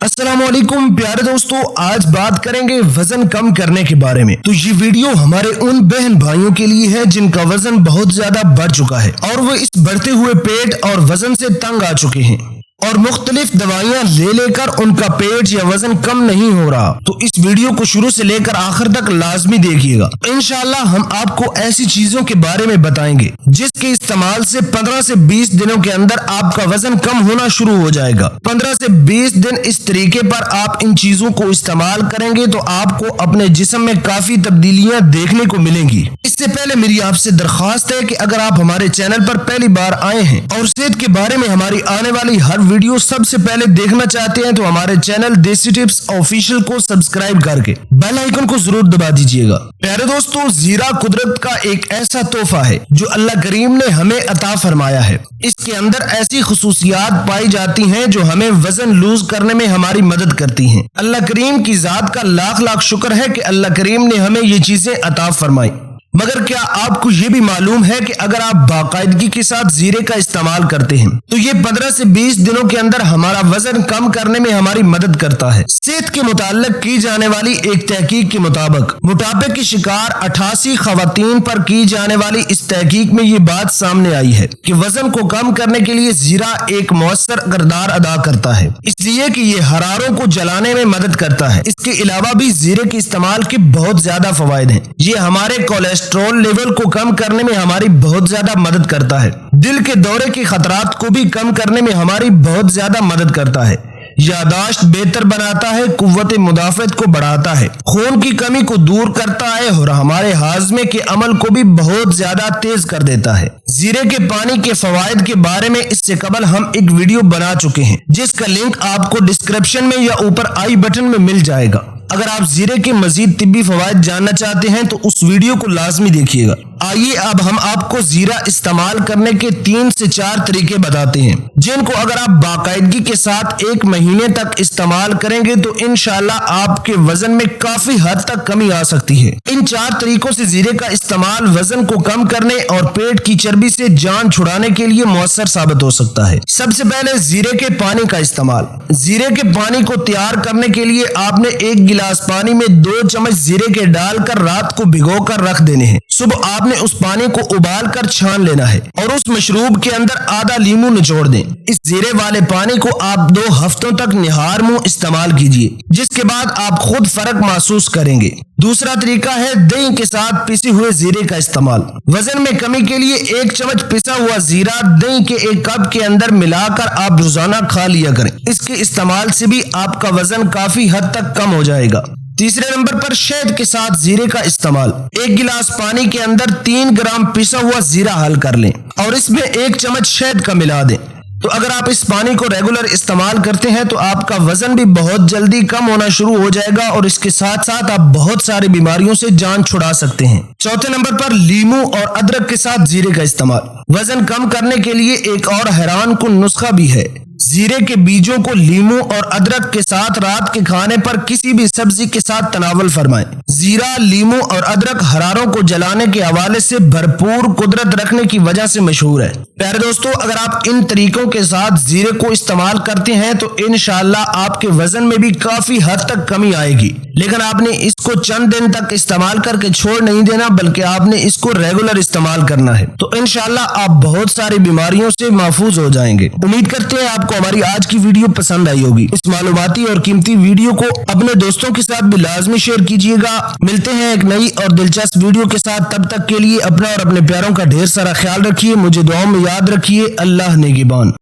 अस्सलाम वालेकुम प्यारे दोस्तों, आज बात करेंगे वजन कम करने के बारे में। तो ये वीडियो हमारे उन बहन भाइयों के लिए है जिनका वजन बहुत ज्यादा बढ़ चुका है और वो इस बढ़ते हुए पेट और वजन से तंग आ चुके हैं और मुख्तलिफ दवाइयां ले लेकर उनका पेट या वजन कम नहीं हो रहा। तो इस वीडियो को शुरू से लेकर आखिर तक लाजमी देखिएगा। इंशाल्लाह हम आपको ऐसी चीजों के बारे में बताएंगे जिसके इस्तेमाल से 15 से 20 दिनों के अंदर आपका वजन कम होना शुरू हो जाएगा। 15 से 20 दिन इस तरीके पर आप इन चीजों को इस्तेमाल करेंगे तो आपको अपने जिस्म में काफी तब्दीलियां देखने को मिलेंगी। इससे पहले मेरी आपसे दरख्वास्त है कि अगर आप हमारे चैनल पर पहली बार आए हैं और सेहत के बारे में हमारी आने वाली हर वीडियो सबसे पहले देखना चाहते हैं तो हमारे चैनल देसी टिप्स ऑफिशियल को सब्सक्राइब करके बेल आइकन को जरूर दबा दीजिएगा। प्यारे दोस्तों, जीरा कुदरत का एक ऐसा तोहफा है जो अल्लाह करीम ने हमें अता फरमाया है। इसके अंदर ऐसी खुसूसियात पाई जाती हैं जो हमें वजन लूज करने में हमारी मदद करती हैं। अल्लाह करीम की जात का लाख लाख शुक्र है कि अल्लाह करीम ने हमें ये चीजें अता फरमाई। मगर क्या आपको ये भी मालूम है कि अगर आप बाकायदगी के साथ जीरे का इस्तेमाल करते हैं तो ये 15 से 20 दिनों के अंदर हमारा वजन कम करने में हमारी मदद करता है। सेहत के मुताल्लिक की जाने वाली एक तहकीक के मुताबिक मोटापे की शिकार 88 खवातीन पर की जाने वाली इस तहकीक में ये बात सामने आई है कि वजन को कम करने के लिए जीरा एक मौसर किरदार अदा करता है, इसलिए कि ये हरारों को जलाने में मदद करता है। इसके अलावा भी जीरे के इस्तेमाल के बहुत ज्यादा फवायद हैं। ये हमारे कोलेस्ट्रॉल लेवल को कम करने में हमारी बहुत ज्यादा मदद करता है। दिल के दौरे के खतरात को भी कम करने में हमारी बहुत ज्यादा मदद करता है। यादाश्त बेहतर बनाता है, कुव्वत मुदाफत को बढ़ाता है, खून की कमी को दूर करता है और हमारे हाजमे के अमल को भी बहुत ज्यादा तेज कर देता है। जीरे के पानी के फवायद के बारे में इससे कबल हम एक वीडियो बना चुके हैं जिसका लिंक आपको डिस्क्रिप्शन में या ऊपर आई बटन में मिल जाएगा। अगर आप जीरे के मजीद तिब्बी फवायद जानना चाहते हैं तो उस वीडियो को लाजमी देखिएगा। आइए अब हम आपको जीरा इस्तेमाल करने के 3 से 4 तरीके बताते हैं जिनको अगर आप बाकायदगी के साथ 1 महीने तक इस्तेमाल करेंगे तो इंशाल्लाह आपके वजन में काफी हद तक कमी आ सकती है। इन 4 तरीकों से जीरे का इस्तेमाल वजन को कम करने और पेट की चर्बी से जान छुड़ाने के लिए मौसर साबित हो सकता है। सबसे पहले जीरे के पानी का इस्तेमाल। जीरे के पानी को तैयार करने के लिए आपने 1 गिलास पानी में 2 चम्मच जीरे के डालकर रात को भिगोकर रख देने हैं। सुबह आपने उस पानी को उबाल कर छान लेना है और उस मशरूब के अंदर आधा लीमू निचोड़ दें। इस जीरे वाले पानी को आप 2 हफ्तों तक निहार मुंह इस्तेमाल कीजिए, जिसके बाद आप खुद फर्क महसूस करेंगे। दूसरा तरीका है दही के साथ पिसे हुए जीरे का इस्तेमाल। वजन में कमी के लिए 1 चम्मच पिसा हुआ जीरा दही के 1 कप के अंदर मिलाकर आप रोजाना खा लिया करें। इसके इस्तेमाल से भी आपका वजन काफी हद तक कम हो जाएगा। तीसरे नंबर पर शहद के साथ जीरे का इस्तेमाल। 1 गिलास पानी के अंदर 3 ग्राम पिसा हुआ जीरा हल कर लें और इसमें 1 चम्मच शहद का मिला दें। तो अगर आप इस पानी को रेगुलर इस्तेमाल करते हैं तो आपका वजन भी बहुत जल्दी कम होना शुरू हो जाएगा और इसके साथ साथ आप बहुत सारी बीमारियों से जान छुड़ा सकते हैं। चौथे नंबर पर लीमू और अदरक के साथ जीरे का इस्तेमाल। वजन कम करने के लिए एक और हैरान कुन नुस्खा भी है। जीरे के बीजों को लीमू और अदरक के साथ रात के खाने पर किसी भी सब्जी के साथ तनावल फरमाएं। जीरा, लीमू और अदरक हरारों को जलाने के हवाले से भरपूर कुदरत रखने की वजह से मशहूर है। प्यारे दोस्तों, अगर आप इन तरीकों के साथ जीरे को इस्तेमाल करते हैं तो इंशाल्लाह आपके वजन में भी काफी हद तक कमी आएगी। लेकिन आपने इसको चंद दिन तक इस्तेमाल करके छोड़ नहीं देना, बल्कि आपने इसको रेगुलर इस्तेमाल करना है। तो इंशाल्लाह आप बहुत सारी बीमारियों से महफूज हो जाएंगे। उम्मीद करते हैं आपको हमारी आज की वीडियो पसंद आई होगी। इस मालूमाती और कीमती वीडियो को अपने दोस्तों के साथ भी लाजमी शेयर कीजिएगा। मिलते हैं एक नई और दिलचस्प वीडियो के साथ। तब तक के लिए अपना और अपने प्यारों का ढेर सारा ख्याल रखिए। मुझे दुआओं में याद रखिए। अल्लाह नेगेबान।